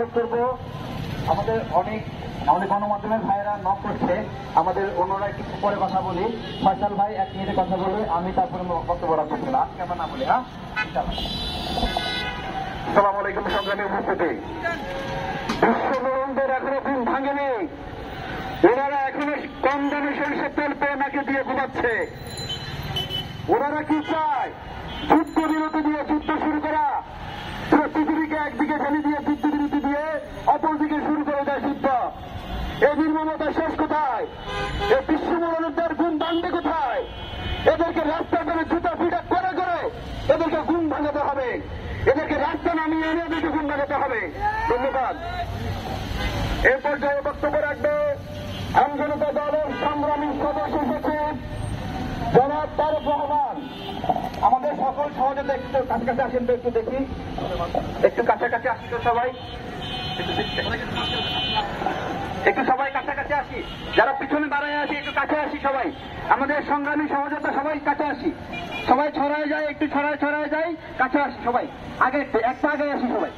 অনুরোধ করবো, আমাদের গণমাধ্যমের ভাইয়েরা নক করছে, আমাদের অন্যরা কিছু পরে কথা বলি। ফয়সাল ভাই 1 মিনিটে কথা বলবে, আমি তারপরে বক্তব্য রাখবো, আজকে আমরা না বলি। হ্যাঁ, আসসালামু আলাইকুম সংগ্রামী উপস্থিতি। বিশ্ববরণদের এখনো ঘুম ভাঙেনি, ওনারা এখনো কম দামে সরিষার তেল পেয়ে নাকে দিয়ে ঘুমাচ্ছে। ওনারা কি চায়? যুদ্ধ বিরতি দিয়ে যুদ্ধ শুরু করা, পৃথিবীকে একদিকে ফেলে দিয়ে যুদ্ধ বিরতি দিয়ে অপরদিকে শুরু করে দেয় যুদ্ধ। এই নির্মমতা শেষ কোথায়? এই বিশ্ববরণদের ঘুম ভাঙবে কোথায়? এদেরকে রাস্তার করে জুতা ফিটা করে করে এদেরকে ঘুম ভাঙাতে হবে, এদেরকে রাস্তা নামিয়ে এনে এদেরকে ঘুম ভাঙাতে হবে। ধন্যবাদ। এ পর্যায়ে বক্তব্য রাখবে আমজনতা দলের সংগ্রামী সদস্য সচিব জনাব তারেক রহমান। আমাদের সকল সহযোগিতা একটু কাছাকাছি আসেন তো, একটু দেখি, একটু কাছাকাছি আসি তো সবাই, একটু সবাই কাছাকাছি আসি, যারা পিছনে দাঁড়ায় আসি একটু কাছে আসি সবাই, আমাদের সংগ্রামী সহযোগিতা সবাই কাছে আসি, সবাই ছড়ায় যায়, একটু ছড়ায় যায়, কাছে আসি সবাই, আগে একটু আগে আসি সবাই।